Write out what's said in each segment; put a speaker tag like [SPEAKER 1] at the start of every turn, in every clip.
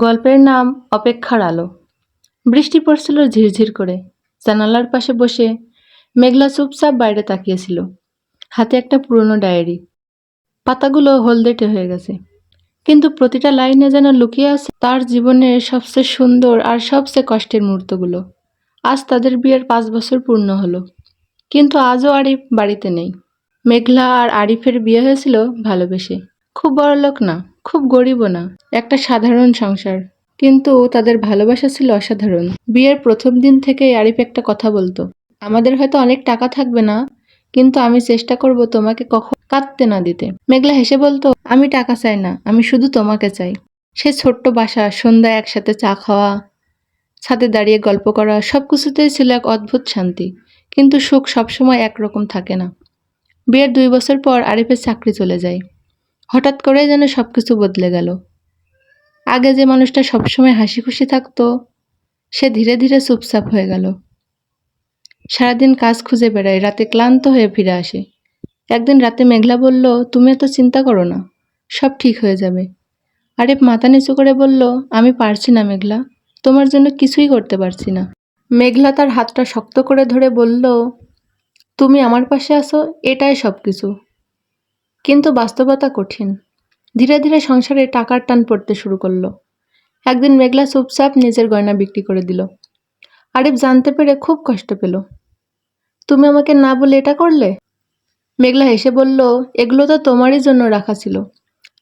[SPEAKER 1] গল্পের নাম অপেক্ষার আলো। বৃষ্টি পড়ছিল ঝিরঝির করে। জানালার পাশে বসে মেঘলা চুপচাপ বাইরে তাকিয়েছিল। হাতে একটা পুরনো ডায়েরি। পাতাগুলো হলদেটে হয়ে গেছে, কিন্তু প্রতিটা লাইনে যেন লুকিয়ে আছে তার জীবনের সবচেয়ে সুন্দর আর সবচেয়ে কষ্টের মুহূর্তগুলো। আজ তাদের বিয়ের 5 বছর পূর্ণ হলো, কিন্তু আজও আরিফ বাড়িতে নেই। মেঘলা আর আরিফের বিয়ে হয়েছিল ভালোবেসে। খুব বড়লোক না, খুব গরিবও না, একটা সাধারণ সংসার। কিন্তু তাদের ভালোবাসা ছিল অসাধারণ। বিয়ের প্রথম দিন থেকেই আরিফ একটা কথা বলতো, আমাদের হয়তো অনেক টাকা থাকবে না, কিন্তু আমি চেষ্টা করব তোমাকে কখনো কাঁদতে না দিতে। মেঘলা হেসে বলতো, আমি টাকা চাই না, আমি শুধু তোমাকে চাই। সে ছোট্ট বাসা, সন্ধ্যায় একসাথে চা খাওয়া, ছাদে দাঁড়িয়ে গল্প করা, সবকিছুতেই ছিল এক অদ্ভুত শান্তি। কিন্তু সুখ সবসময় একরকম থাকে না। বিয়ের 2 বছর পর আরিফের চাকরি চলে যায়। হঠাৎ করেই যেন সবকিছু বদলে গেল। আগে যে মানুষটা সবসময় হাসি খুশি থাকতো, সে ধীরে ধীরে চুপচাপ হয়ে গেল। সারাদিন কাজ খুঁজে বেড়ায়, রাতে ক্লান্ত হয়ে ফিরে আসে। একদিন রাতে মেঘলা বলল, তুমি এত চিন্তা করো না, সব ঠিক হয়ে যাবে। আরিফ মাথা নিচু করে বলল, আমি পারছি না মেঘলা, তোমার জন্য কিছুই করতে পারছি না। মেঘলা তার হাতটা শক্ত করে ধরে বলল, তুমি আমার পাশে আছো, এটাই সব কিছু। কিন্তু বাস্তবতা কঠিন। ধীরে ধীরে সংসারে টাকার টান পড়তে শুরু করলো। একদিন মেঘলা চুপচাপ নিজের গয়না বিক্রি করে দিল। আরিফ জানতে পেরে খুব কষ্ট পেল। তুমি আমাকে না বলে এটা করলে? মেঘলা হেসে বলল, এগুলো তো তোমারই জন্য রাখা ছিল।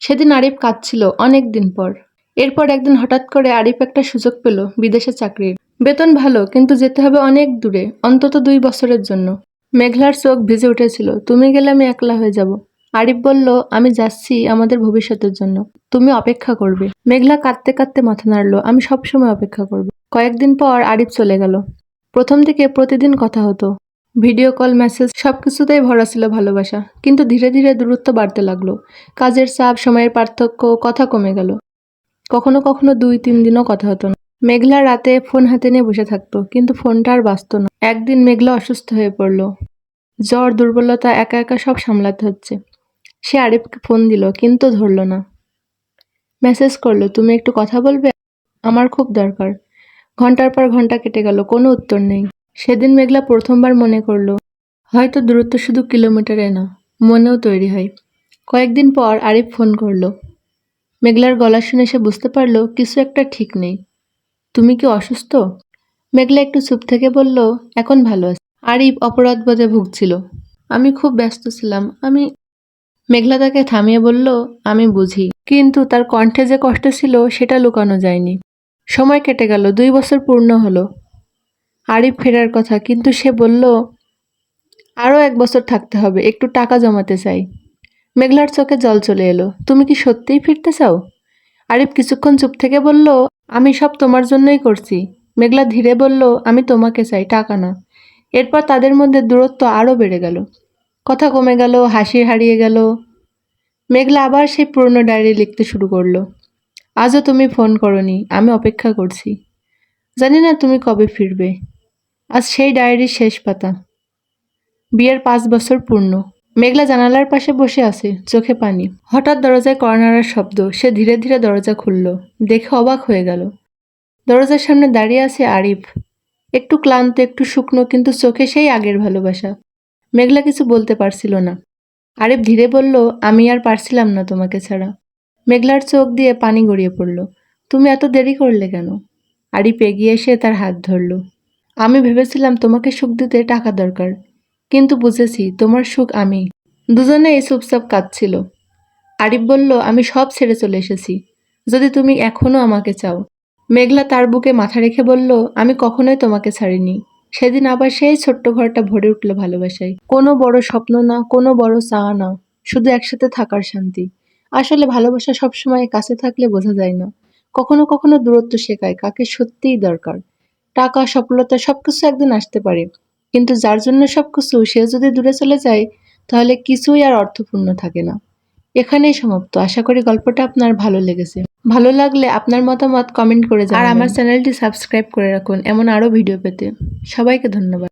[SPEAKER 1] সেদিন আরিফ কাঁদছিল অনেক দিন পর। এরপর একদিন হঠাৎ করে আরিফ একটা সুযোগ পেল বিদেশে চাকরির। বেতন ভালো, কিন্তু যেতে হবে অনেক দূরে, অন্তত 2 বছরের জন্য। মেঘলার চোখ ভিজে উঠেছিল। তুমি গেলে আমি একলা হয়ে যাব। আরিফ বলল, আমি যাচ্ছি আমাদের ভবিষ্যতের জন্য, তুমি অপেক্ষা করবে। মেঘলা কাঁদতে কাঁদতে মাথা নাড়ল, আমি সবসময় অপেক্ষা করব। কয়েকদিন পর আরিফ চলে গেল। প্রথম দিকে প্রতিদিন কথা হতো, ভিডিও কল, মেসেজ, সবকিছুতেই ভরা ছিল ভালোবাসা। কিন্তু ধীরে ধীরে দূরত্ব বাড়তে লাগলো। কাজের চাপ, সময়ের পার্থক্য, কথা কমে গেল। কখনো কখনো 2-3 দিনও কথা হতো না। মেঘলা রাতে ফোন হাতে নিয়ে বসে থাকতো, কিন্তু ফোনটা আর বাজতো না। একদিন মেঘলা অসুস্থ হয়ে পড়ল। জ্বর, দুর্বলতা, একা একা সব সামলাতে হচ্ছে। সে আরিফকে ফোন দিল, কিন্তু ধরল না। মেসেজ করলো, তুমি একটু কথা বলবে, আমার খুব দরকার। ঘন্টার পর ঘন্টা কেটে গেল, কোনো উত্তর নেই। সেদিন মেঘলা প্রথমবার মনে করলো, হয়তো দূরত্ব শুধু কিলোমিটারে না, মনেও তৈরি হয়। কয়েকদিন পর আরিফ ফোন করলো। মেঘলার গলা শুনে সে বুঝতে পারলো কিছু একটা ঠিক নেই। তুমি কি অসুস্থ? মেঘলা একটু চুপ থেকে বলল, এখন ভালো আছি। আরিফ অপরাধবোধে ভুগছিল। আমি খুব ব্যস্ত ছিলাম, মেঘলা তাকে থামিয়ে বলল, আমি বুঝি। কিন্তু তার কণ্ঠে যে কষ্ট ছিল সেটা লুকানো যায়নি। সময় কেটে গেল, 2 বছর পূর্ণ হলো। আরিফ ফেরার কথা, কিন্তু সে বলল, আরও 1 বছর থাকতে হবে, একটু টাকা জমাতে চাই। মেঘলার চোখে জল চলে এলো, তুমি কি সত্যিই ফিরতে চাও? আরিফ কিছুক্ষণ চুপ থেকে বলল, আমি সব তোমার জন্যই করছি। মেঘলা ধীরে বলল, আমি তোমাকে চাই, টাকা না। এরপর তাদের মধ্যে দূরত্ব আরও বেড়ে গেল। কথা কমে গেল, হাসি হারিয়ে গেল। মেঘলা আবার সেই পুরনো ডায়েরি লিখতে শুরু করলো। আজও তুমি ফোন করনি, আমি অপেক্ষা করছি। জানি না তুমি কবে ফিরবে। আজ সেই ডায়েরির শেষ পাতা। বিয়ের 5 বছর পূর্ণ। মেঘলা জানালার পাশে বসে আছে, চোখে পানি। হঠাৎ দরজায় কড়া শব্দ। সে ধীরে ধীরে দরজা খুলল। দেখে অবাক হয়ে গেল। দরজার সামনে দাঁড়িয়ে আছে আরিফ। একটু ক্লান্ত, একটু শুকনো, কিন্তু চোখে সেই আগের ভালোবাসা। মেঘলা কিছু বলতে পারছিল না। আরিফ ধীরে বলল, আমি আর পারছিলাম না তোমাকে ছাড়া। মেঘলার চোখ দিয়ে পানি গড়িয়ে পড়ল। তুমি এত দেরি করলে কেন? আরিফ এগিয়ে এসে তার হাত ধরল। আমি ভেবেছিলাম তোমাকে সুখ দিতে টাকা দরকার, কিন্তু বুঝেছি তোমার সুখ আমি। দুজনেই চুপচাপ কাঁদছিল। আরিফ বলল, আমি সব ছেড়ে চলে এসেছি, যদি তুমি এখনো আমাকে চাও। মেঘলা তার বুকে মাথা রেখে বলল, আমি কখনোই তোমাকে ছাড়িনি। সেদিন আবার সেই ছোট্ট ঘরটা ভরে উঠল ভালোবাসায়। কোনো বড় স্বপ্ন না, কোনো বড় চাওয়া না, শুধু একসাথে থাকার শান্তি। আসলে ভালোবাসা সবসময় কাছে থাকলে বোঝা যায় না। কখনো কখনো দূরত্ব শেখায় কাকে সত্যিই দরকার। টাকা, সফলতা সবকিছু একদিন আসতে পারে, কিন্তু যার জন্য সবকিছু সে যদি দূরে চলে যায়, তাহলে কিছুই আর অর্থপূর্ণ থাকে না। এখানেই সমাপ্ত। আশা করি গল্পটা আপনার ভালো লেগেছে। ভালো লাগলে আপনার মতামত কমেন্ট করে জানাবেন। আর আমার চ্যানেলটি সাবস্ক্রাইব করে রাখুন এমন আরও ভিডিও পেতে। সবাইকে ধন্যবাদ।